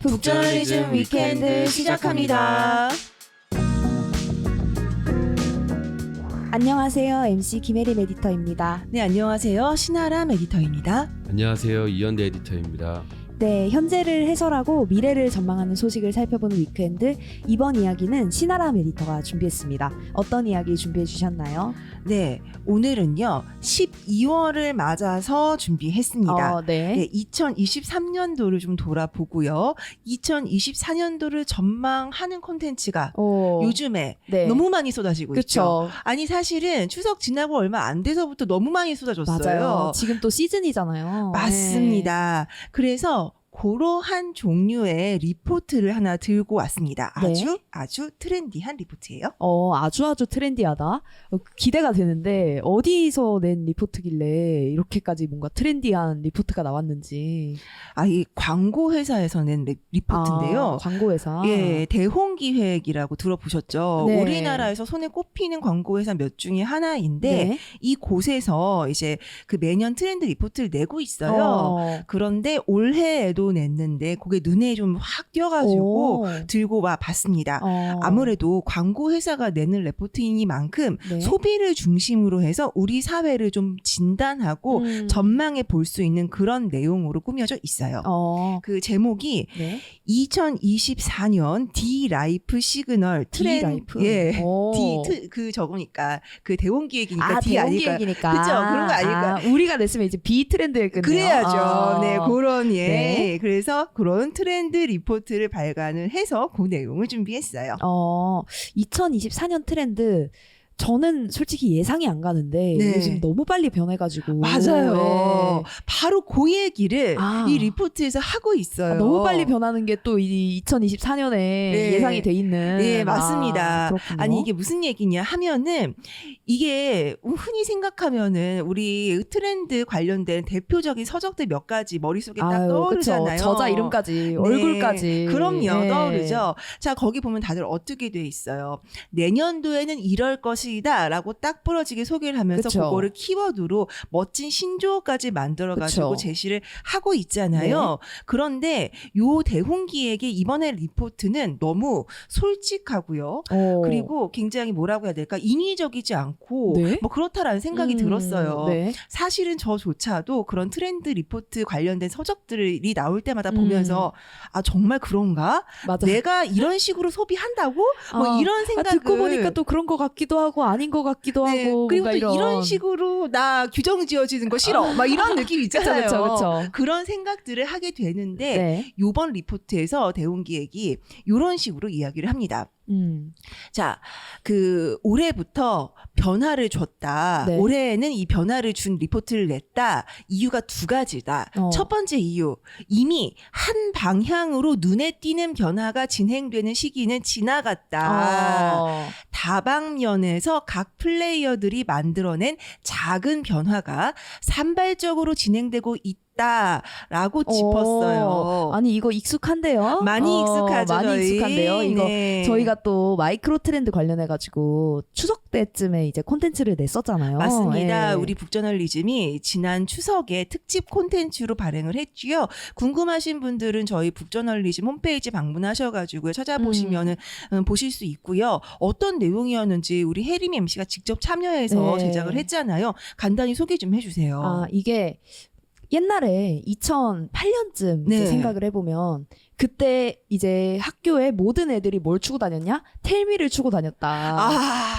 북저널리즘 위켄드 시작합니다. 안녕하세요. MC 김혜림 에디터입니다. 네, 안녕하세요. 신아람 에디터입니다. 안녕하세요. 이현대 에디터입니다. 네, 현재를 해설하고 미래를 전망하는 소식을 살펴보는 위크엔드. 이번 이야기는 신아람 에디터가 준비했습니다. 어떤 이야기 준비해 주셨나요? 네, 오늘은요 12월을 맞아서 준비했습니다. 네. 2023년도를 좀 돌아보고요, 2024년도를 전망하는 콘텐츠가 요즘에 네. 너무 많이 쏟아지고 있죠. 그쵸. 아니 사실은 추석 지나고 얼마 안 돼서부터 너무 많이 쏟아졌어요. 맞아요. 지금 또 시즌이잖아요. 맞습니다. 그래서 그러한 종류의 리포트를 하나 들고 왔습니다. 아주 트렌디한 리포트예요. 아주 트렌디하다. 기대가 되는데 어디서 낸 리포트길래 이렇게까지 뭔가 트렌디한 리포트가 나왔는지. 이 광고 회사에서 낸 리포트인데요. 광고 회사. 예, 대홍기획이라고 들어보셨죠? 네. 우리나라에서 손에 꼽히는 광고 회사 몇 중에 하나인데 네. 이 곳에서 이제 그 매년 트렌드 리포트를 내고 있어요. 그런데 올해에도 냈는데 그게 눈에 좀 확 띄어가지고 들고 와 봤습니다. 아무래도 광고 회사가 내는 레포트이니만큼 네. 소비를 중심으로 해서 우리 사회를 좀 진단하고 전망해 볼 수 있는 그런 내용으로 꾸며져 있어요. 그 그 제목이 네. 2024년 D-라이프 시그널 D-라이프? 그 저거니까 그 대원기획이니까 D 아닐까? 대원기획이니까. 그죠? 그런 거 아닐까? 우리가 냈으면 이제 B 트렌드였겠네요. 그래야죠. 네, 그런 네. 그래서 그런 트렌드 리포트를 발간을 해서 그 내용을 준비했어요. 2024년 트렌드. 저는 솔직히 예상이 안 가는데 네. 요즘 너무 빨리 변해가지고. 맞아요. 네. 바로 그 얘기를 이 리포트에서 하고 있어요. 너무 빨리 변하는 게 또 이 2024년에 예상이 돼 있는. 네, 맞습니다. 그렇군요. 아니 이게 무슨 얘기냐 하면은 이게 흔히 생각하면은 우리 트렌드 관련된 대표적인 서적들 몇 가지 머릿속에 딱 떠오르잖아요. 그쵸. 저자 이름까지, 얼굴까지. 그럼요. 네. 떠오르죠. 자, 거기 보면 다들 어떻게 돼 있어요. 내년도에는 이럴 것이다 라고 딱 부러지게 소개를 하면서 그쵸. 그거를 키워드로 멋진 신조어까지 만들어가지고 그쵸. 제시를 하고 있잖아요. 네. 그런데 요 대홍기에게 이번에 리포트는 너무 솔직하고요. 그리고 굉장히 뭐라고 해야 될까? 인위적이지 않고 네? 뭐 그렇다라는 생각이 들었어요. 네. 사실은 저조차도 그런 트렌드 리포트 관련된 서적들이 나올 때마다 보면서 정말 그런가? 맞아. 내가 이런 식으로 소비한다고? 뭐 이런 생각을 듣고 보니까 또 그런 것 같기도 하고 아닌 것 같기도 하고. 그리고 또 뭔가 이런 식으로 나 규정 지어지는 거 싫어. 막 이런 느낌 있잖아요. 그쵸. 그런 생각들을 하게 되는데 네. 요번 리포트에서 대홍기획이 이런 식으로 이야기를 합니다. 자, 그 올해부터 변화를 줬다. 네. 올해에는 이 변화를 준 리포트를 냈다. 이유가 두 가지다. 첫 번째 이유, 이미 한 방향으로 눈에 띄는 변화가 진행되는 시기는 지나갔다. 다방면에서 각 플레이어들이 만들어낸 작은 변화가 산발적으로 진행되고 있다라고 짚었어요. 아니 이거 익숙한데요? 많이 익숙하죠. 많이 저희. 익숙한데요. 이거 네. 저희가 또 마이크로 트렌드 관련해가지고 추석 때쯤에 이제 콘텐츠를 냈었잖아요. 맞습니다. 예. 우리 북저널리즘이 지난 추석에 특집 콘텐츠로 발행을 했고요. 궁금하신 분들은 저희 북저널리즘 홈페이지 방문하셔가지고 찾아보시면은 보실 수 있고요. 어떤 내용이었는지 우리 혜림 MC가 직접 참여해서 네. 제작을 했잖아요. 간단히 소개 좀 해주세요. 이게 옛날에 2008년쯤 네. 이제 생각을 해보면 그때 이제 학교에 모든 애들이 뭘 추고 다녔냐? 텔미를 추고 다녔다.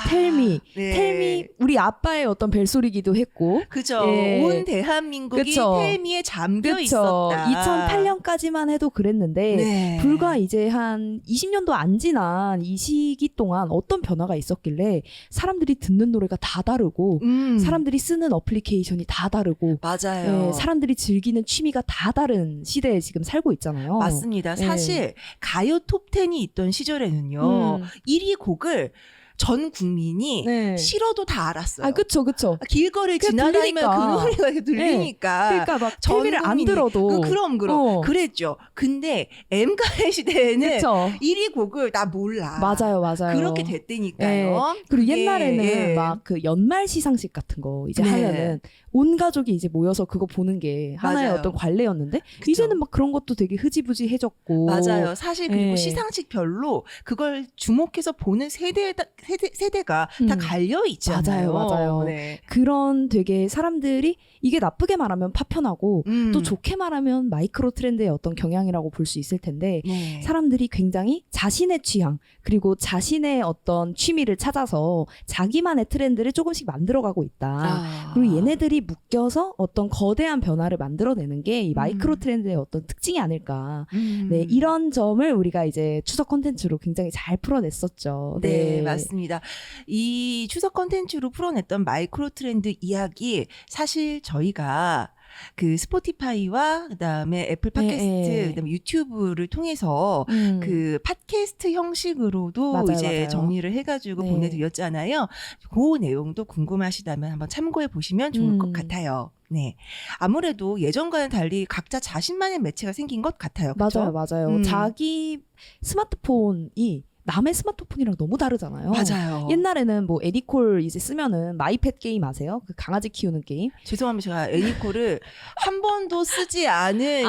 텔미. 네. 텔미 우리 아빠의 어떤 벨소리기도 했고. 그죠. 예. 온 대한민국이 그쵸. 텔미에 잠겨 그쵸. 있었다. 2008년까지만 해도 그랬는데 네. 불과 이제 한 20년도 안 지난 이 시기 동안 어떤 변화가 있었길래 사람들이 듣는 노래가 다 다르고 사람들이 쓰는 어플리케이션이 다 다르고 맞아요. 사람들이 즐기는 취미가 다 다른 시대에 지금 살고 있잖아요. 맞습니다. 사실 가요 톱10이 있던 시절에는요. 1위 곡을 전 국민이 네. 싫어도 다 알았어요. 아, 그쵸. 길거리 그냥 지나다니면 들리니까. 그 노래가 이렇게 들리니까. 그러니까 막 전 TV를 안 국민이. 들어도. 그럼. 그랬죠. 근데 M가의 시대에는 그쵸. 1위 곡을 나 몰라. 맞아요. 그렇게 됐다니까요. 그리고 그게, 옛날에는 예. 막 그 연말 시상식 같은 거 이제 네. 하면은 온 가족이 이제 모여서 그거 보는 게 하나의 맞아요. 어떤 관례였는데 그쵸. 이제는 막 그런 것도 되게 흐지부지해졌고. 맞아요. 사실 그리고 예. 시상식별로 그걸 주목해서 보는 세대가 다 갈려 있잖아요. 맞아요. 네. 그런 되게 사람들이 이게 나쁘게 말하면 파편하고 또 좋게 말하면 마이크로 트렌드의 어떤 경향이라고 볼 수 있을 텐데 네. 사람들이 굉장히 자신의 취향 그리고 자신의 어떤 취미를 찾아서 자기만의 트렌드를 조금씩 만들어가고 있다. 그리고 얘네들이 묶여서 어떤 거대한 변화를 만들어내는 게 이 마이크로 트렌드의 어떤 특징이 아닐까. 네, 이런 점을 우리가 이제 추석 콘텐츠로 굉장히 잘 풀어냈었죠. 네, 맞습니다. 이 추석 콘텐츠로 풀어냈던 마이크로 트렌드 이야기 사실 저희가 그 스포티파이와 그다음에 애플 팟캐스트 그다음에 유튜브를 통해서 그 팟캐스트 형식으로도 맞아요, 이제 맞아요. 정리를 해가지고 네. 보내드렸잖아요. 그 내용도 궁금하시다면 한번 참고해 보시면 좋을 것 같아요. 네, 아무래도 예전과는 달리 각자 자신만의 매체가 생긴 것 같아요. 그쵸? 맞아요. 자기 스마트폰이 남의 스마트폰이랑 너무 다르잖아요. 맞아요. 옛날에는 뭐 애니콜 이제 쓰면은 마이펫 게임 아세요? 그 강아지 키우는 게임. 죄송합니다. 제가 애니콜을 한 번도 쓰지 않은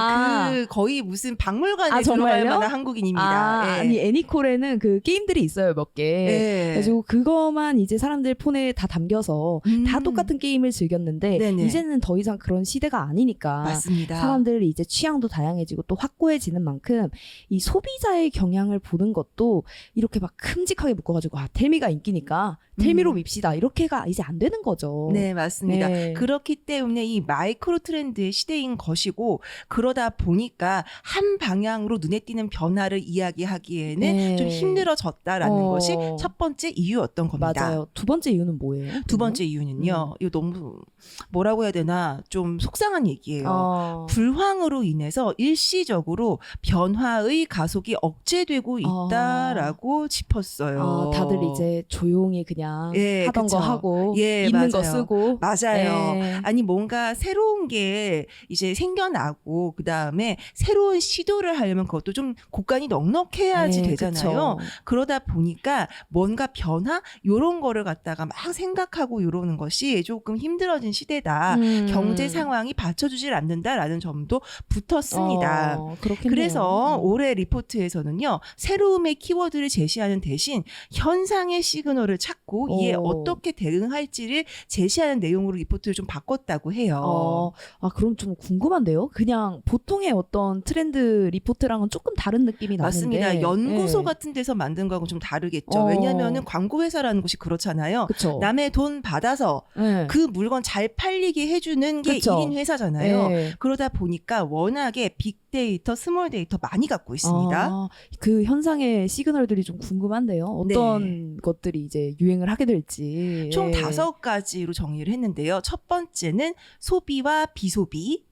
그 거의 무슨 박물관에 들어갈 정말요? 만한 한국인입니다. 예. 아니 애니콜에는 그 게임들이 있어요 몇 개. 예. 그래가지고 그거만 이제 사람들 폰에 다 담겨서 다 똑같은 게임을 즐겼는데 네네. 이제는 더 이상 그런 시대가 아니니까 맞습니다. 사람들이 이제 취향도 다양해지고 또 확고해지는 만큼 이 소비자의 경향을 보는 것도 이렇게 막 큼직하게 묶어가지고 텔미가 인기니까 텔미로 밉시다 이렇게가 이제 안 되는 거죠. 네, 맞습니다. 네. 그렇기 때문에 이 마이크로 트렌드의 시대인 것이고 그러다 보니까 한 방향으로 눈에 띄는 변화를 이야기하기에는 네. 좀 힘들어졌다라는 것이 첫 번째 이유였던 겁니다. 맞아요. 두 번째 이유는 뭐예요? 두 번째 이유는요. 이거 너무 뭐라고 해야 되나 좀 속상한 얘기예요. 불황으로 인해서 일시적으로 변화의 가속이 억제되고 있다라고 짚었어요. 다들 이제 조용히 그냥 예, 하던 그쵸. 거 하고 예, 있는 맞아요. 거 쓰고 맞아요. 예. 아니 뭔가 새로운 게 이제 생겨나고 그다음에 새로운 시도를 하려면 그것도 좀 곡간이 넉넉해야지 네, 되잖아요. 그쵸. 그러다 보니까 뭔가 변화 요런 거를 갖다가 막 생각하고 이러는 것이 조금 힘들어진 시대다. 경제 상황이 받쳐주질 않는다라는 점도 붙었습니다. 그렇겠네요. 그래서 올해 리포트에서는요. 새로움의 키워드를 제시하는 대신 현상의 시그널을 찾고 이에 어떻게 대응할지를 제시하는 내용으로 리포트를 좀 바꿨다고 해요. 그럼 좀 궁금한데요. 그냥 보통의 어떤 트렌드 리포트랑은 조금 다른 느낌이 맞습니다. 나는데. 연구소 예. 같은 데서 만든 거하고는 좀 다르겠죠. 왜냐하면 광고회사라는 곳이 그렇잖아요. 그쵸. 남의 돈 받아서 예. 그 물건 잘 팔리게 해주는 게 그쵸. 1인 회사잖아요. 예. 그러다 보니까 워낙에 빅데이터, 스몰 데이터 많이 갖고 있습니다. 그 현상의 시그널들이 좀 궁금한데요. 어떤 것들이 이제 유행을 하게 될지. 총 예. 5가지로 정리를 했는데요. 첫 번째는 소비와 비소비,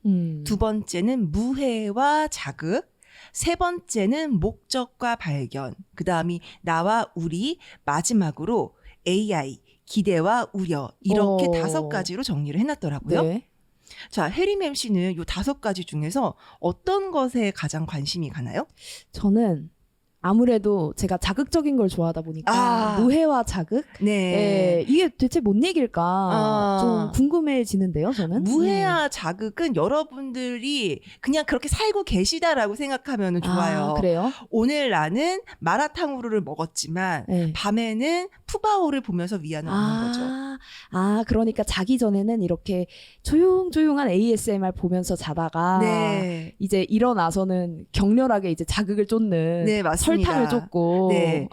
두 번째는 무해와 자극, 세 번째는 목적과 발견, 그 다음이 나와 우리, 마지막으로 AI, 기대와 우려 이렇게 5가지로 정리를 해놨더라고요. 네. 자, 해리맴 씨는 이 5가지 중에서 어떤 것에 가장 관심이 가나요? 저는 아무래도 제가 자극적인 걸 좋아하다 보니까 무해와 자극? 네. 이게 대체 뭔 얘기일까 좀 궁금해지는데요, 저는. 무해와 자극은 여러분들이 그냥 그렇게 살고 계시다라고 생각하면 좋아요. 그래요? 오늘 나는 마라탕우루를 먹었지만 네. 밤에는 푸바오를 보면서 위안을 얻는 거죠. 그러니까 자기 전에는 이렇게 조용조용한 ASMR 보면서 자다가 네. 이제 일어나서는 격렬하게 이제 자극을 쫓는 네, 맞습니다. 설탕을 쫓고. 네.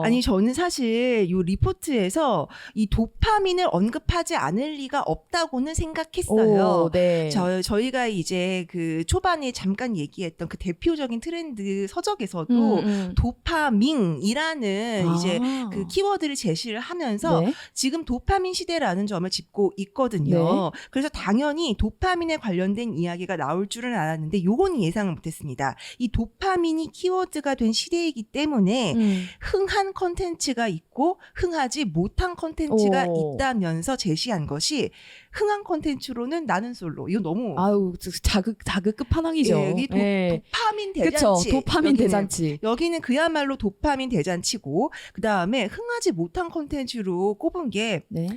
아니 저는 사실 이 리포트에서 이 도파민을 언급하지 않을 리가 없다고는 생각했어요. 네. 저희가 이제 그 초반에 잠깐 얘기했던 그 대표적인 트렌드 서적에서도 도파민이라는 이제 그 키워드를 제시를 하면서 네. 지금 도파민 시대라는 점을 짚고 있거든요. 그래서 당연히 도파민에 관련된 이야기가 나올 줄은 알았는데 요건 예상을 못했습니다. 이 도파민이 키워드가 된 시대이기 때문에 흥한 컨텐츠가 있고 흥하지 못한 컨텐츠가 오. 있다면서 제시한 것이 흥한 컨텐츠로는 나는 솔로. 이거 너무 아유, 자극 끝판왕이죠. 예, 이 도파민 대잔치. 그쵸, 도파민 여기는. 대잔치. 여기는 그야말로 도파민 대잔치고 그 다음에 흥하지 못한 컨텐츠로 꼽은 게 네.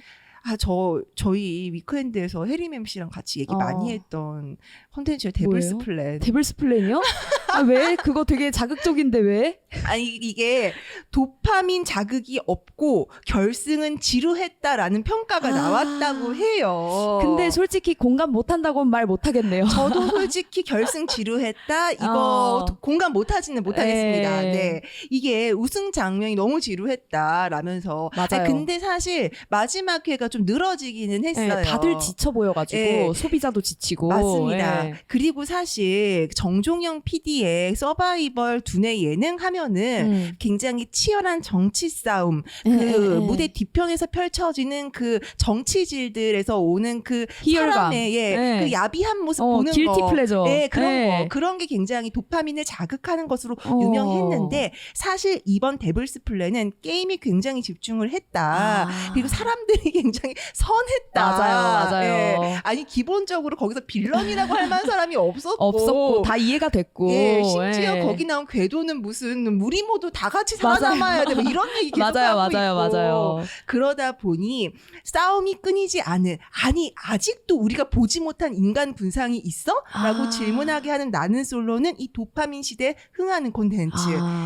저희 위크엔드에서 해림 MC랑 같이 얘기 많이 했던 컨텐츠의 데블스 뭐예요? 플랜. 데블스 플랜이요? 아, 왜? 그거 되게 자극적인데 왜? 아니 이게 도파민 자극이 없고 결승은 지루했다라는 평가가 나왔다고 해요. 근데 솔직히 공감 못한다고는 말 못하겠네요. 저도 솔직히 결승 지루했다 이거 공감 못하지는 못하겠습니다. 네. 네, 이게 우승 장면이 너무 지루했다라면서. 맞아요. 아니, 근데 사실 마지막 회가 좀 늘어지기는 했어요. 네, 다들 지쳐 보여가지고 네. 소비자도 지치고. 맞습니다. 네. 그리고 사실 정종영 PD의 서바이벌 두뇌 예능 하면은 굉장히 치열한 정치 싸움, 그 무대 뒤편에서 펼쳐지는 그 정치질들에서 오는 그 희열감. 사람의 네. 그 야비한 모습 보는 길티 거, 플레저. 예, 그런 네. 거, 그런 게 굉장히 도파민을 자극하는 것으로 유명했는데 사실 이번 데블스 플랜은 게임이 굉장히 집중을 했다. 그리고 사람들이 굉장히 선했다. 맞아요. 예. 아니 기본적으로 거기서 빌런이라고 할 만한 사람이 없었고 다 이해가 됐고. 예, 심지어 예. 거기 나온 궤도는 무슨 우리 모두 다 같이 살아남아야 돼. 뭐 이런 얘기 계속 맞아요, 하고 맞아요, 있고. 맞아요. 그러다 보니 싸움이 끊이지 않은, 아니 아직도 우리가 보지 못한 인간 군상이 있어? 라고 질문하게 하는 나는 솔로는 이 도파민 시대에 흥하는 콘텐츠.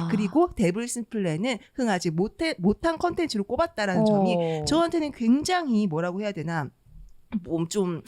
그리고 데블스 플랜은 흥하지 못한 콘텐츠로 꼽았다라는 점이 저한테는 굉장히 뭐라고 해야 되나, 뭐 좀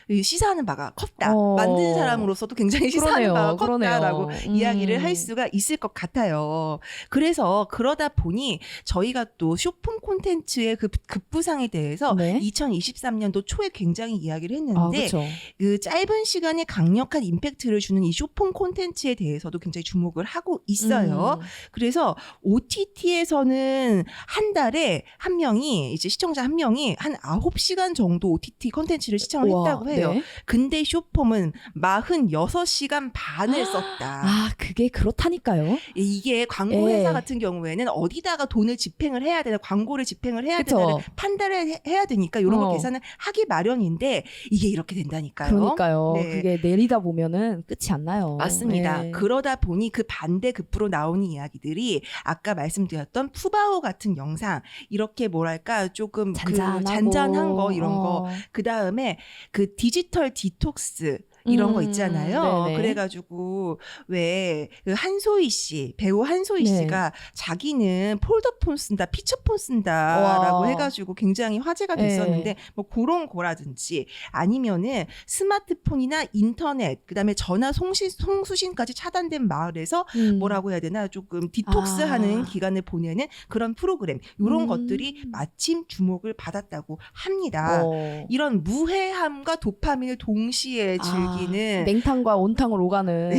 시사하는 바가 컸다. 만든 사람으로서도 굉장히 시사하는 바가 컸다라고 이야기를 할 수가 있을 것 같아요. 그래서 그러다 보니 저희가 또 쇼폼 콘텐츠의 그 급부상에 대해서 네. 2023년도 초에 굉장히 이야기를 했는데 그쵸. 그 짧은 시간에 강력한 임팩트를 주는 이 쇼폼 콘텐츠에 대해서도 굉장히 주목을 하고 있어요. 그래서 OTT에서는 한 달에 한 명이, 이제 시청자 한 명이 한 9시간 정도 OTT 콘텐츠를 시청을 했다고 해요. 네. 근데 쇼폼은 46시간 반을 썼다. 그게 그렇다니까요. 이게 광고 회사 예. 같은 경우에는 어디다가 돈을 집행을 해야 되나, 광고를 집행을 해야 그쵸. 되나 판단을 해야 되니까 이런 거 계산을 하기 마련인데 이게 이렇게 된다니까요. 그러니까요. 네. 그게 내리다 보면은 끝이 안 나요. 맞습니다. 네. 그러다 보니 그 반대급부로 나오는 이야기들이 아까 말씀드렸던 푸바오 같은 영상, 이렇게 뭐랄까 조금 잔잔하고. 그 잔잔한 거, 이런 거, 그 다음에 그 디지털 디톡스 이런 거 있잖아요. 네네. 그래가지고 왜 그 한소희 씨, 배우 한소희 네. 씨가 자기는 폴더폰 쓴다, 피처폰 쓴다라고 와. 해가지고 굉장히 화제가 됐었는데 뭐 그런 거라든지 아니면은 스마트폰이나 인터넷, 그다음에 전화 송수신까지 차단된 마을에서 뭐라고 해야 되나, 조금 디톡스하는 기간을 보내는 그런 프로그램, 이런 것들이 마침 주목을 받았다고 합니다. 이런 무해함과 도파민을 동시에 즐기는 냉탕과 온탕을 오가는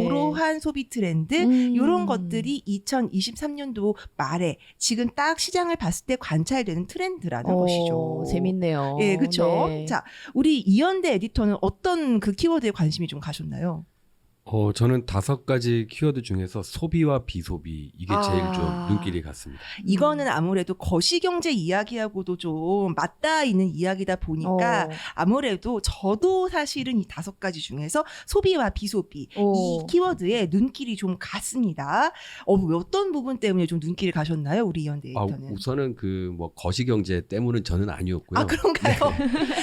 고로한 소비 트렌드, 이런 것들이 2023년도 말에 지금 딱 시장을 봤을 때 관찰되는 트렌드라는 것이죠. 재밌네요. 예, 그렇죠. 네. 자, 우리 이현대 에디터는 어떤 그 키워드에 관심이 좀 가셨나요? 저는 5가지 키워드 중에서 소비와 비소비, 이게 제일 좀 눈길이 갔습니다. 이거는 아무래도 거시경제 이야기하고도 좀 맞닿아 있는 이야기다 보니까 아무래도 저도 사실은 이 5가지 중에서 소비와 비소비 이 키워드에 눈길이 좀 갔습니다. 어떤 부분 때문에 좀 눈길이 가셨나요, 우리 이현대 에디터는? 우선은 그 뭐 거시경제 때문은 저는 아니었고요. 아, 그런가요?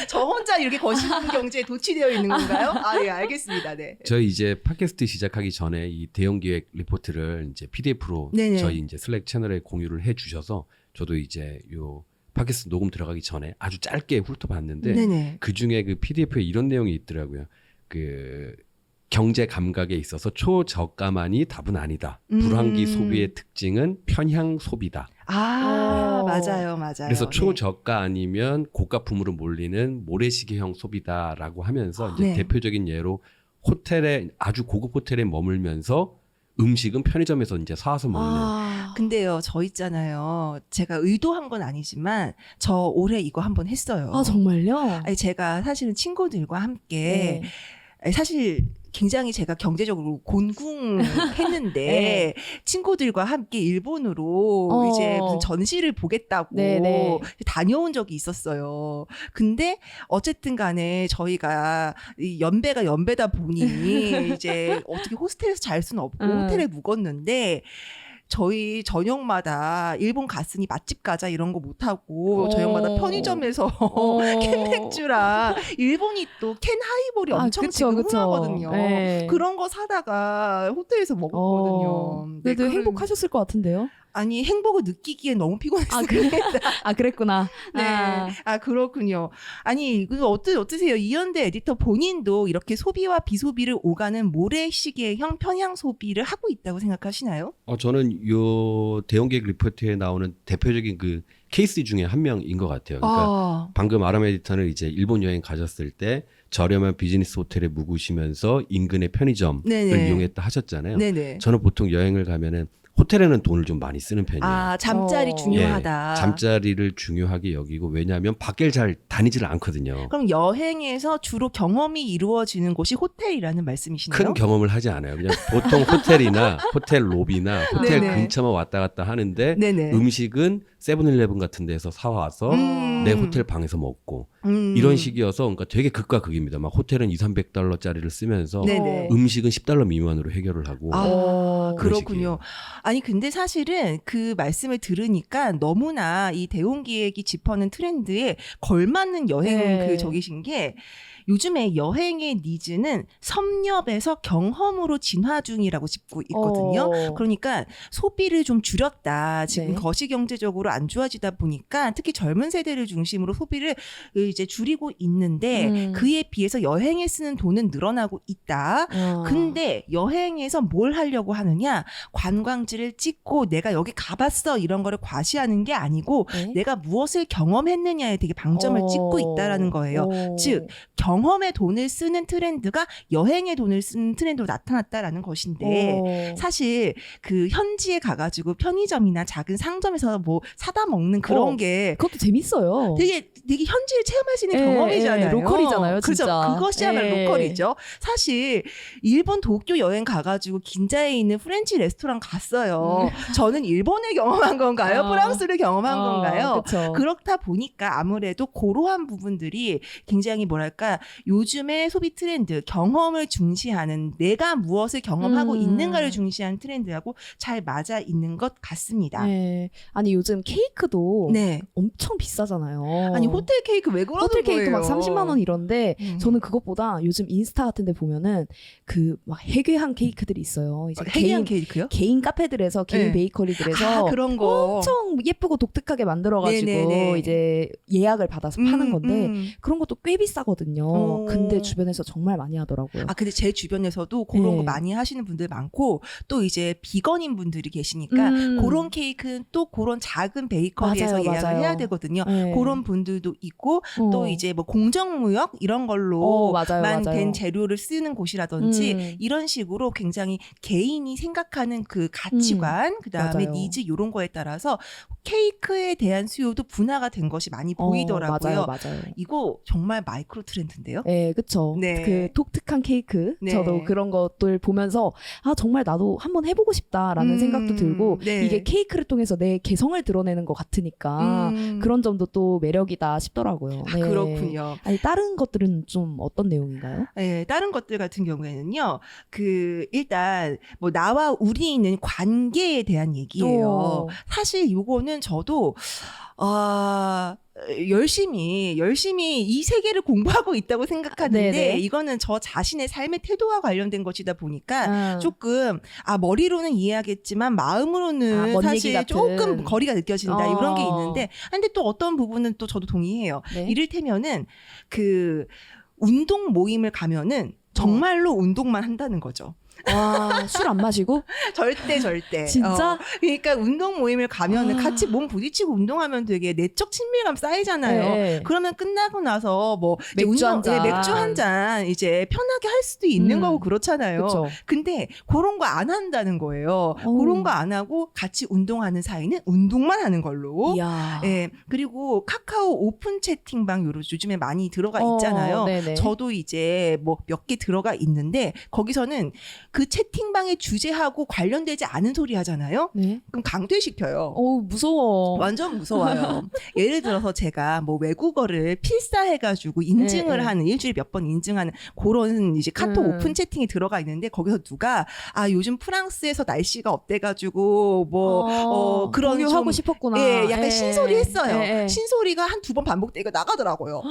저 혼자 이렇게 거시경제에 도취되어 있는 건가요? 예, 알겠습니다. 네. 저희 이제 팟캐스트 시작하기 전에 이 대형 기획 리포트를 이제 PDF로 네네. 저희 이제 슬랙 채널에 공유를 해 주셔서 저도 이제 요 팟캐스트 녹음 들어가기 전에 아주 짧게 훑어봤는데 네네. 그 중에 그 PDF에 이런 내용이 있더라고요. 그 경제 감각에 있어서 초저가만이 답은 아니다. 불황기 소비의 특징은 편향 소비다. 맞아요. 그래서 초저가 아니면 고가품으로 몰리는 모래시계형 소비다라고 하면서 이제 대표적인 예로 호텔에, 아주 고급 호텔에 머물면서 음식은 편의점에서 이제 사와서 먹는. 근데요, 저 있잖아요. 제가 의도한 건 아니지만 저 올해 이거 한번 했어요. 아, 정말요? 아니, 제가 사실은 친구들과 함께 네. 아니, 사실 굉장히 제가 경제적으로 곤궁했는데 네. 친구들과 함께 일본으로 이제 무슨 전시를 보겠다고 네네. 다녀온 적이 있었어요. 근데 어쨌든 간에 저희가 이 연배가 연배다 보니 이제 어떻게 호스텔에서 잘 수는 없고 호텔에 묵었는데 저희 저녁마다 일본 갔으니 맛집 가자 이런 거 못하고 저녁마다 편의점에서 캔맥주랑 일본이 또 캔 하이볼이 엄청 그쵸, 지금 그쵸. 흥하거든요. 네. 그런 거 사다가 호텔에서 먹었거든요. 네, 그래도 행복하셨을 것 같은데요? 아니 행복을 느끼기엔 너무 피곤했습니다. 아, 그랬구나. 네. 아. 아, 그렇군요. 아니, 그 어떠세요? 이현대 에디터 본인도 이렇게 소비와 비소비를 오가는 모래시계형 편향 소비를 하고 있다고 생각하시나요? 저는 요 대형기획 리포트에 나오는 대표적인 그 케이스 중에 한 명인 것 같아요. 그러니까 방금 아람 에디터는 이제 일본 여행 가셨을 때 저렴한 비즈니스 호텔에 묵으시면서 인근의 편의점을 네네. 이용했다 하셨잖아요. 네네. 저는 보통 여행을 가면은 호텔에는 돈을 좀 많이 쓰는 편이에요. 아, 잠자리 중요하다. 예, 잠자리를 중요하게 여기고 왜냐하면 밖을 잘 다니지를 않거든요. 그럼 여행에서 주로 경험이 이루어지는 곳이 호텔이라는 말씀이시네요? 큰 경험을 하지 않아요. 그냥 보통 호텔이나 호텔 로비나 호텔 네네. 근처만 왔다 갔다 하는데 네네. 음식은 세븐일레븐 같은 데서 사와서 내 호텔 방에서 먹고 이런 식이어서 그러니까 되게 극과 극입니다. 막 호텔은 200~300달러짜리를 쓰면서 네네. 음식은 $10 미만으로 해결을 하고 아, 그런 그렇군요. 식이에요. 아니, 근데 사실은 그 말씀을 들으니까 너무나 이 대웅기획이 짚어낸 트렌드에 걸맞는 여행 네. 그 저기신 게 요즘에 여행의 니즈는 섭렵에서 경험으로 진화 중이라고 짚고 있거든요. 그러니까 소비를 좀 줄였다. 지금 네. 거시경제적으로 안 좋아지다 보니까 특히 젊은 세대를 중심으로 소비를 이제 줄이고 있는데 그에 비해서 여행에 쓰는 돈은 늘어나고 있다. 근데 여행에서 뭘 하려고 하느냐? 관광지를 찍고 내가 여기 가봤어 이런 거를 과시하는 게 아니고 네? 내가 무엇을 경험했느냐에 되게 방점을 찍고 있다라는 거예요. 즉 경험에 돈을 쓰는 트렌드가 여행에 돈을 쓰는 트렌드로 나타났다라는 것인데 사실 그 현지에 가가지고 편의점이나 작은 상점에서 뭐 사다 먹는 그런 게 그것도 재밌어요. 되게 현지를 체험할 수 있는 예, 경험이잖아요. 예, 로컬이잖아요, 진짜. 그죠? 그것이야말로 예. 로컬이죠. 사실 일본 도쿄 여행 가가지고 긴자에 있는 프렌치 레스토랑 갔어요. 저는 일본을 경험한 건가요? 프랑스를 경험한 건가요? 그쵸. 그렇다 보니까 아무래도 그러한 부분들이 굉장히 뭐랄까 요즘의 소비 트렌드 경험을 중시하는 내가 무엇을 경험하고 있는가를 중시하는 트렌드하고 잘 맞아 있는 것 같습니다. 네. 아니 요즘 케이크도 네. 엄청 비싸잖아요. 아니 호텔 케이크 왜 그러는 호텔 케이크 거예요? 막 30만 원 이런데 저는 그것보다 요즘 인스타 같은 데 보면은 그 막 해괴한 케이크들이 있어요. 이제 해괴한 케이크요? 개인 카페들에서 개인 네. 베이커리들에서 그런 거 엄청 예쁘고 독특하게 만들어 가지고 네네네. 이제 예약을 받아서 파는 건데 그런 것도 꽤 비싸거든요. 오. 근데 주변에서 정말 많이 하더라고요. 아, 근데 제 주변에서도 그런 네. 거 많이 하시는 분들 많고 또 이제 비건인 분들이 계시니까 그런 케이크는 또 그런 작은 베이커리에서 맞아요, 예약을 맞아요. 해야 되거든요. 네. 그런 분들도 있고 또 이제 뭐 공정무역 이런 맞아요, 걸로만 맞아요. 된 재료를 쓰는 곳이라든지 이런 식으로 굉장히 개인이 생각하는 그 가치관 그다음에 맞아요. 니즈 이런 거에 따라서 케이크에 대한 수요도 분화가 된 것이 많이 보이더라고요. 맞아요. 이거 정말 마이크로 트렌드인데요. 네, 그쵸. 네. 그 독특한 케이크. 네. 저도 그런 것들 보면서, 아, 정말 나도 한번 해보고 싶다라는 생각도 들고, 네. 이게 케이크를 통해서 내 개성을 드러내는 것 같으니까, 그런 점도 또 매력이다 싶더라고요. 아, 그렇군요. 아니, 다른 것들은 좀 어떤 내용인가요? 네, 다른 것들 같은 경우에는요, 일단, 뭐, 나와 우리 있는 관계에 대한 얘기예요. 사실 요거는 저도, 열심히 이 세계를 공부하고 있다고 생각하는데, 네네. 이거는 저 자신의 삶의 태도와 관련된 것이다 보니까, 조금, 머리로는 이해하겠지만, 마음으로는 먼 사실 얘기 같은. 조금 거리가 느껴진다, 이런 게 있는데, 근데 또 어떤 부분은 또 저도 동의해요. 네. 이를테면은, 운동 모임을 가면은 정말로 운동만 한다는 거죠. 와, 술 안 마시고? 절대. 진짜? 그러니까 운동 모임을 가면은 아. 같이 몸 부딪히고 운동하면 되게 내적 친밀감 쌓이잖아요. 네. 그러면 끝나고 나서 뭐 이제 맥주 한 잔. 맥주 한 잔 이제 편하게 할 수도 있는 거고 그렇잖아요. 그쵸. 근데 그런 거 안 한다는 거예요. 어우. 그런 거 안 하고 같이 운동하는 사이는 운동만 하는 걸로. 이야. 예. 그리고 카카오 오픈 채팅방 요즘에 많이 들어가 있잖아요. 네네. 저도 이제 뭐 몇 개 들어가 있는데 거기서는 그 채팅방의 주제하고 관련되지 않은 소리 하잖아요. 네. 그럼 강퇴시켜요. 어우, 무서워. 완전 무서워요. 예를 들어서 제가 뭐 외국어를 필사해가지고 인증을 네. 하는 일주일에 몇 번 인증하는 그런 이제 카톡 오픈 채팅이 들어가 있는데 거기서 누가 요즘 프랑스에서 날씨가 어때가지고 뭐 그런 공유하고 좀 싶었구나. 예, 약간 신소리 했어요. 예. 신소리가 한 두 번 반복되고 나가더라고요.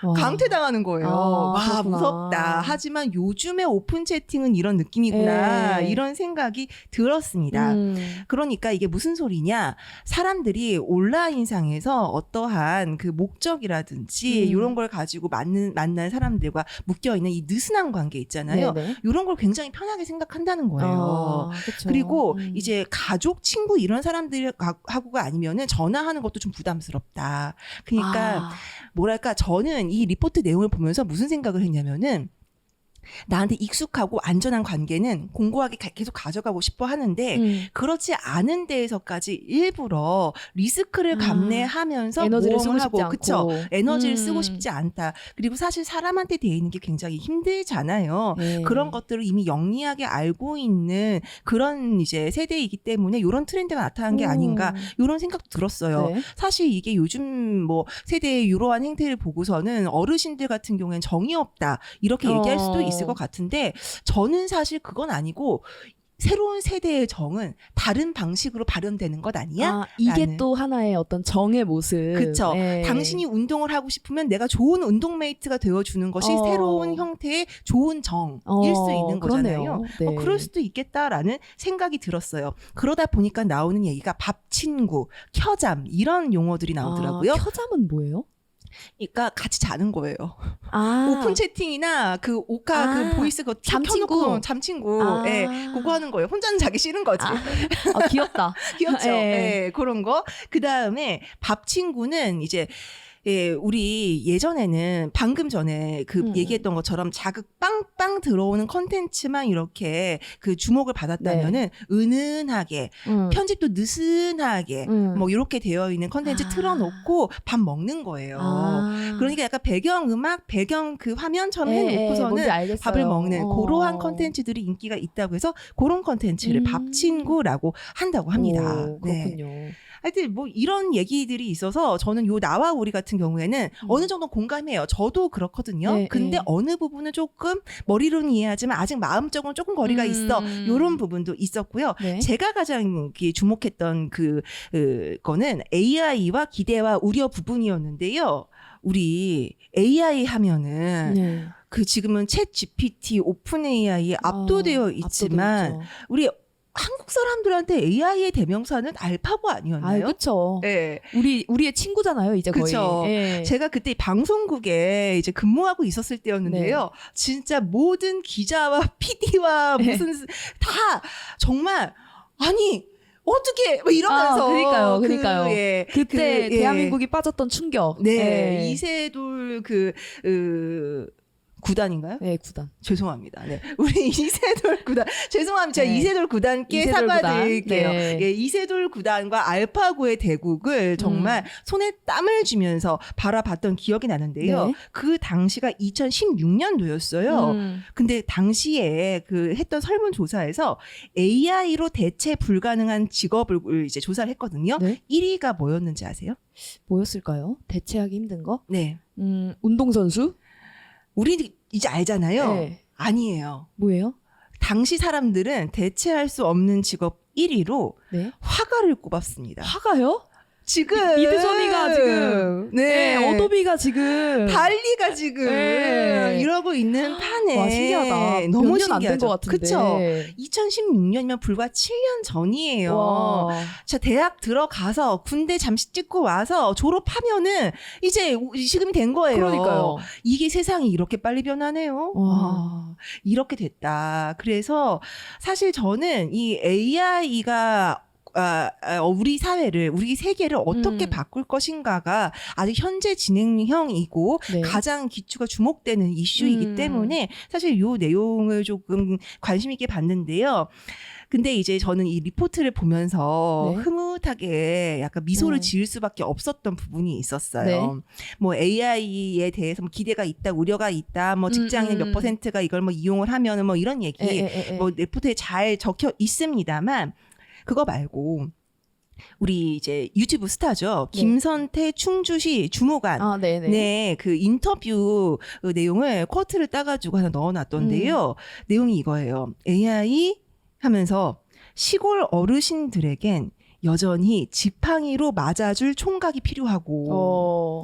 와. 강퇴당하는 거예요. 와, 그렇구나. 무섭다. 하지만 요즘에 오픈 채팅은 이런 느낌이구나. 예. 이런 생각이 들었습니다. 그러니까 이게 무슨 소리냐? 사람들이 온라인상에서 어떠한 그 목적이라든지 이런 걸 가지고 만난 사람들과 묶여 있는 이 느슨한 관계 있잖아요. 네네. 이런 걸 굉장히 편하게 생각한다는 거예요. 그쵸. 그리고 이제 가족, 친구 이런 사람들하고가 아니면은 전화하는 것도 좀 부담스럽다. 그러니까 뭐랄까 저는 이 리포트 내용을 보면서 무슨 생각을 했냐면은 나한테 익숙하고 안전한 관계는 공고하게 계속 가져가고 싶어 하는데 그렇지 않은 데에서까지 일부러 리스크를 감내하면서 에너지를 모험을 쓰고 싶지 하고 그쵸? 않고. 에너지를 쓰고 싶지 않다. 그리고 사실 사람한테 돼 있는 게 굉장히 힘들잖아요. 네. 그런 것들을 이미 영리하게 알고 있는 그런 이제 세대이기 때문에 이런 트렌드가 나타난 게 아닌가 이런 생각도 들었어요. 네. 사실 이게 요즘 뭐 세대의 이러한 행태를 보고서는 어르신들 같은 경우에는 정이 없다 이렇게 얘기할 수도 있을 것 같은데 저는 사실 그건 아니고 새로운 세대의 정은 다른 방식으로 발현되는 것 아니야? 이게 라는. 또 하나의 어떤 정의 모습. 그쵸. 네. 당신이 운동을 하고 싶으면 내가 좋은 운동메이트가 되어주는 것이 새로운 형태의 좋은 정일 수 있는 거잖아요. 그러네요. 네. 그럴 수도 있겠다라는 생각이 들었어요. 그러다 보니까 나오는 얘기가 밥친구, 켜잠 이런 용어들이 나오더라고요. 켜잠은 뭐예요? 그러니까 같이 자는 거예요. 아. 오픈 채팅이나 그 오카 그 보이스 그 잠친구. 켜놓고 잠친구 예, 그거 하는 거예요. 혼자는 자기 싫은 거지. 귀엽다. 귀엽죠. 예. 예, 그런 거. 그 다음에 밥 친구는 이제 예, 우리 예전에는 방금 전에 그 얘기했던 것처럼 자극 빵빵 들어오는 컨텐츠만 이렇게 그 주목을 받았다면은 은은하게 편집도 느슨하게 뭐 이렇게 되어 있는 컨텐츠 틀어놓고 밥 먹는 거예요. 그러니까 약간 배경음악, 배경 그 화면처럼 해놓고서는 뭔지 알겠어요. 밥을 먹는 그러한 컨텐츠들이 인기가 있다고 해서 그런 컨텐츠를 밥 친구라고 한다고 합니다. 그렇군요. 하여튼 뭐 이런 얘기들이 있어서 저는 요 나와 우리 같은 경우에는 어느 정도 공감해요. 저도 그렇거든요. 네, 근데 어느 부분은 조금 머리로는 이해하지만 아직 마음적으로는 조금 거리가 있어. 요런 부분도 있었고요. 네. 제가 가장 주목했던 거는 AI와 기대와 우려 부분이었는데요. 우리 AI 하면은 그 지금은 챗 GPT, 오픈 AI에 압도되어 있지만 우리 한국 사람들한테 AI의 대명사는 알파고 아니었나요? 그렇죠. 네. 우리의 친구잖아요, 이제 거의. 그쵸. 예. 제가 그때 방송국에 이제 근무하고 있었을 때였는데요. 진짜 모든 기자와 PD와 무슨 다 정말 아니 어떻게 뭐 이러면서 그러니까요. 예, 그때 대한민국이 빠졌던 충격. 네. 이세돌 구단인가요? 네, 구단. 죄송합니다. 네. 우리 이세돌 구단. 죄송합니다. 제가 이세돌 구단께 이세돌 사과드릴게요. 구단. 네. 예, 이세돌 구단과 알파고의 대국을 정말 손에 땀을 쥐면서 바라봤던 기억이 나는데요. 네. 그 당시가 2016년도였어요. 근데 당시에 그 했던 설문조사에서 AI로 대체 불가능한 직업을 이제 조사를 했거든요. 네. 1위가 뭐였는지 아세요? 뭐였을까요? 대체하기 힘든 거? 네. 운동선수? 우리 이제 알잖아요. 네. 아니에요. 뭐예요? 당시 사람들은 대체할 수 없는 직업 1위로 네. 화가를 꼽았습니다. 화가요? 지금 미드저니가 지금 네, 어도비가 지금 달리가 지금 네. 이러고 있는 판에 와 신기하다. 너무 몇 년 안 된 신기하죠. 것 같은데. 그쵸? 2016년이면 불과 7년 전이에요. 와. 자, 대학 들어가서 군대 잠시 찍고 와서 졸업하면은 이제 지금이 된 거예요. 그러니까요. 이게 세상이 이렇게 빨리 변하네요. 와. 이렇게 됐다. 그래서 사실 저는 이 AI가 우리 사회를, 우리 세계를 어떻게 바꿀 것인가가 아직 현재 진행형이고 네. 가장 기초가 주목되는 이슈이기 때문에 사실 이 내용을 조금 관심 있게 봤는데요. 근데 이제 저는 이 리포트를 보면서 네. 흐뭇하게 약간 미소를 네. 지을 수밖에 없었던 부분이 있었어요. 네. 뭐 AI에 대해서 뭐 기대가 있다, 우려가 있다, 뭐 직장인 몇 %가 이걸 뭐 이용을 하면은 뭐 이런 얘기 뭐 리포트에 잘 적혀 있습니다만 그거 말고 우리 이제 유튜브 스타죠. 네. 김선태 충주시 주무관 네네. 네, 그 인터뷰 그 내용을 쿼트를 따가지고 하나 넣어놨던데요. 내용이 이거예요. AI 하면서 시골 어르신들에겐 여전히 지팡이로 맞아줄 총각이 필요하고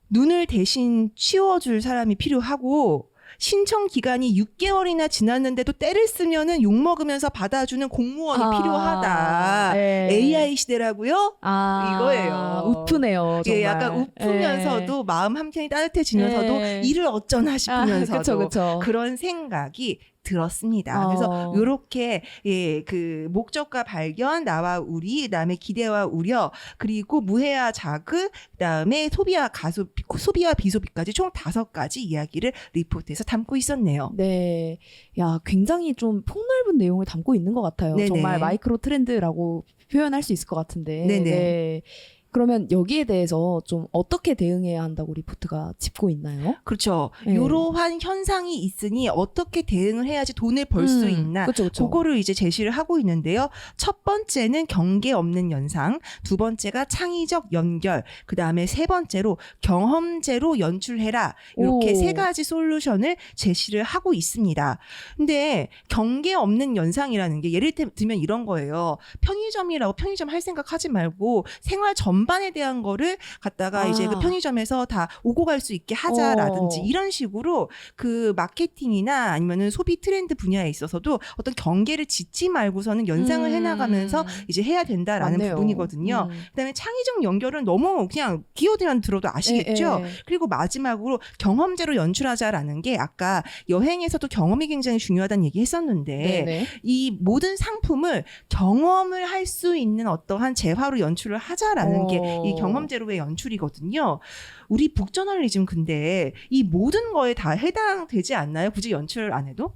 눈을 대신 치워줄 사람이 필요하고 신청 기간이 6개월이나 지났는데도 때를 쓰면은 욕먹으면서 받아주는 공무원이 필요하다. 네. AI 시대라고요? 이거예요. 우프네요. 정말. 예, 약간 우프면서도 마음 한켠이 따뜻해지면서도 일을 어쩌나 싶으면서도 그쵸. 그런 생각이 들었습니다. 그래서 이렇게 예, 그 목적과 발견, 나와 우리, 그다음에 기대와 우려, 그리고 무해와 자극, 그다음에 소비와 비소비까지 총 5가지 이야기를 리포트에서 담고 있었네요. 네, 야 굉장히 좀 폭넓은 내용을 담고 있는 것 같아요. 네네. 정말 마이크로 트렌드라고 표현할 수 있을 것 같은데. 네네. 네. 그러면 여기에 대해서 좀 어떻게 대응해야 한다고 리포트가 짚고 있나요? 그렇죠. 네. 이러한 현상이 있으니 어떻게 대응을 해야지 돈을 벌 수 있나. 그쵸. 그거를 이제 제시를 하고 있는데요. 첫 번째는 경계 없는 연상, 두 번째가 창의적 연결, 그 다음에 세 번째로 경험제로 연출해라. 이렇게 3가지 솔루션을 제시를 하고 있습니다. 근데 경계 없는 연상이라는 게 예를 들면 이런 거예요. 편의점이라고 편의점 할 생각 하지 말고 생활 전반에 대한 거를 갖다가 이제 그 편의점에서 다 오고 갈 수 있게 하자라든지 이런 식으로 그 마케팅이나 아니면은 소비 트렌드 분야에 있어서도 어떤 경계를 짓지 말고서는 연상을 해나가면서 이제 해야 된다라는 맞네요. 부분이거든요. 그다음에 창의적 연결은 너무 그냥 키워드만 들어도 아시겠죠? 그리고 마지막으로 경험제로 연출하자라는 게 아까 여행에서도 경험이 굉장히 중요하다는 얘기 했었는데 네네. 이 모든 상품을 경험을 할 수 있는 어떠한 재화로 연출을 하자라는 게 이 경험제로의 연출이거든요. 우리 북저널리즘 근데 이 모든 거에 다 해당되지 않나요? 굳이 연출 안 해도?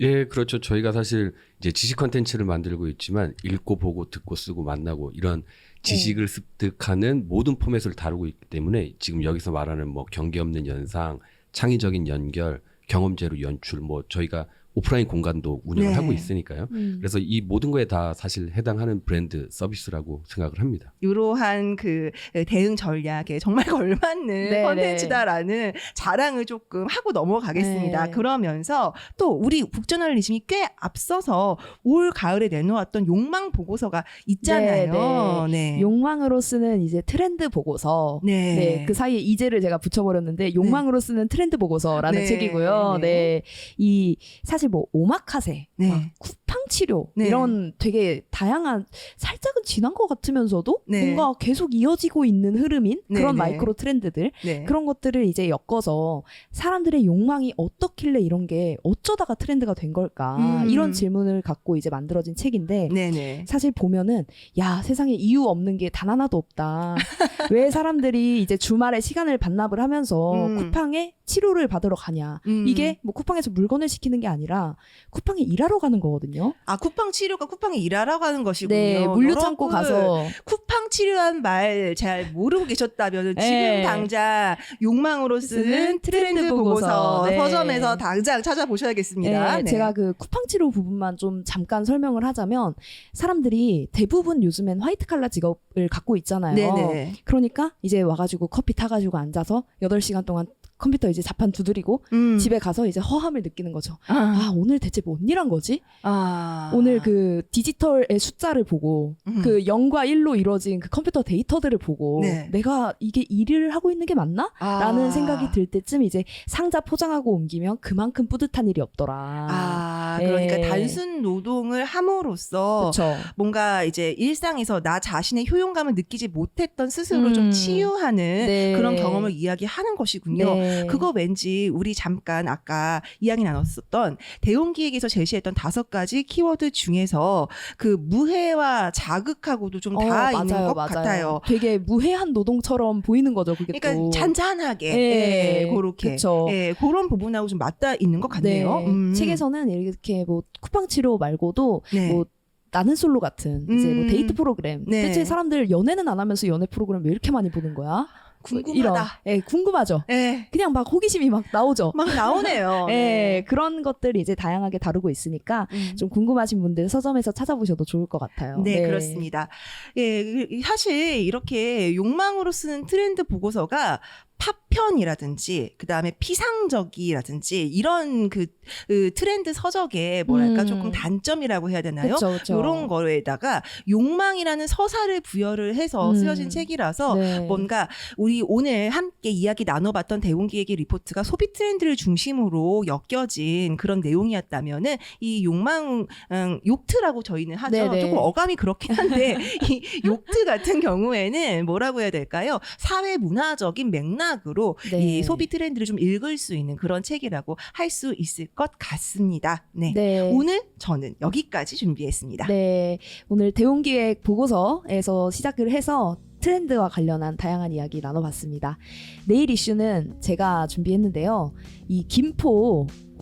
예, 그렇죠. 저희가 사실 이제 지식 컨텐츠를 만들고 있지만 읽고 보고 듣고 쓰고 만나고 이런 지식을 습득하는 모든 포맷을 다루고 있기 때문에 지금 여기서 말하는 뭐 경계 없는 연상, 창의적인 연결, 경험제로 연출, 뭐 저희가 오프라인 공간도 운영을 하고 있으니까요. 그래서 이 모든 거에 다 사실 해당하는 브랜드 서비스라고 생각을 합니다. 이러한 그 대응 전략에 정말 걸맞는 컨텐츠다라는 자랑을 조금 하고 넘어가겠습니다. 네. 그러면서 또 우리 북저널리즘이 꽤 앞서서 올 가을에 내놓았던 욕망 보고서가 있잖아요. 네. 욕망으로 쓰는 이제 트렌드 보고서. 네. 네. 그 사이에 이제를 제가 붙여버렸는데 욕망으로 쓰는 트렌드 보고서라는 네. 책이고요. 네. 이 사실 뭐 오마카세, 네. 막 쿠팡 치료 네. 이런 되게 다양한 살짝은 지난 것 같으면서도 네. 뭔가 계속 이어지고 있는 흐름인 네, 그런 네. 마이크로 트렌드들 네. 그런 것들을 이제 엮어서 사람들의 욕망이 어떻길래 이런 게 어쩌다가 트렌드가 된 걸까 이런 질문을 갖고 이제 만들어진 책인데 네네. 사실 보면은 야 세상에 이유 없는 게 단 하나도 없다. 왜 사람들이 이제 주말에 시간을 반납을 하면서 쿠팡에 치료를 받으러 가냐. 이게 뭐 쿠팡에서 물건을 시키는 게 아니라 쿠팡에 일하러 가는 거거든요. 아, 쿠팡 치료가 쿠팡에 일하러 가는 것이군요. 네, 물류창고 여러분, 가서 쿠팡 치료한 말 잘 모르고 계셨다면 네. 지금 당장 욕망으로 쓰는 트렌드 보고서 네. 서점에서 당장 찾아보셔야겠습니다. 네, 네. 제가 그 쿠팡 치료 부분만 좀 잠깐 설명을 하자면 사람들이 대부분 요즘엔 화이트 칼라 직업을 갖고 있잖아요. 네네. 그러니까 이제 와가지고 커피 타가지고 앉아서 8시간 동안 컴퓨터 이제 자판 두드리고 집에 가서 이제 허함을 느끼는 거죠. 오늘 대체 뭔 일 한 거지? 오늘 그 디지털의 숫자를 보고 그 0과 1로 이루어진 그 컴퓨터 데이터들을 보고 네. 내가 이게 일을 하고 있는 게 맞나? 라는 생각이 들 때쯤 이제 상자 포장하고 옮기면 그만큼 뿌듯한 일이 없더라. 그러니까 예. 단순 노동을 함으로써 그렇죠. 뭔가 이제 일상에서 나 자신의 효용감을 느끼지 못했던 스스로 좀 치유하는 네. 그런 경험을 이야기하는 것이군요. 네. 그거 왠지 우리 잠깐 아까 이야기 나눴었던 대웅기획에서 제시했던 5가지 키워드 중에서 그 무해와 자극하고도 좀 닿아 있는 것 같아요. 되게 무해한 노동처럼 보이는 거죠. 그게 그러니까 또. 잔잔하게 네. 그렇게 그쵸. 그런 부분하고 좀 맞닿아 있는 것 같네요. 네. 책에서는 이렇게 뭐 쿠팡 치료 말고도 네. 뭐 나는 솔로 같은 이제 뭐 데이트 프로그램. 네. 대체 사람들 연애는 안 하면서 연애 프로그램 왜 이렇게 많이 보는 거야? 궁금하다. 궁금하죠. 네. 그냥 막 호기심이 막 나오죠. 막 나오네요. 네. 그런 것들 이제 다양하게 다루고 있으니까 좀 궁금하신 분들 서점에서 찾아보셔도 좋을 것 같아요. 네, 그렇습니다. 사실 이렇게 욕망으로 쓰는 트렌드 보고서가 파편이라든지 그다음에 피상적이라든지 이런 그 트렌드 서적의 뭐랄까 조금 단점이라고 해야 되나요? 그쵸. 이런 거에다가 욕망이라는 서사를 부여를 해서 쓰여진 책이라서 네. 뭔가 우리 오늘 함께 이야기 나눠봤던 대웅기획의 리포트가 소비 트렌드를 중심으로 엮여진 그런 내용이었다면은 이 욕망 욕트라고 저희는 하죠. 네네. 조금 어감이 그렇긴 한데 이 욕트 같은 경우에는 뭐라고 해야 될까요? 사회 문화적인 맥락으로 네. 이 소비 트렌드를 좀 읽을 수 있는 그런 책이라고 할 수 있을 것 같습니다. 네. 네. 오늘 저는 여기까지 준비했습니다. 네. 오늘 대웅기획 보고서에서 시작을 해서 트렌드와 관련한 다양한 이야기 나눠봤습니다. 내일 이슈는 제가 준비했는데요. 이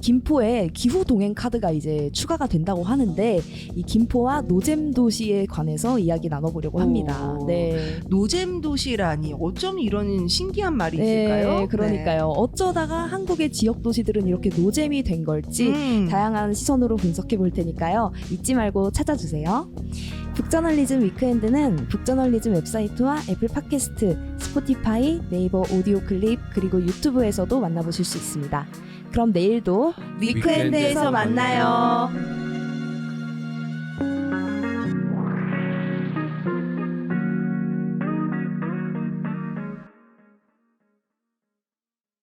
김포에 기후 동행 카드가 이제 추가가 된다고 하는데 이 김포와 노잼 도시에 관해서 이야기 나눠보려고 합니다. 네. 노잼 도시라니 어쩜 이런 신기한 말이 있을까요? 네, 그러니까요. 어쩌다가 한국의 지역 도시들은 이렇게 노잼이 된 걸지 다양한 시선으로 분석해 볼 테니까요. 잊지 말고 찾아주세요. 북저널리즘 위크엔드는 북저널리즘 웹사이트와 애플 팟캐스트, 스포티파이, 네이버 오디오 클립 그리고 유튜브에서도 만나보실 수 있습니다. 그럼 내일도 위크엔드에서 만나요.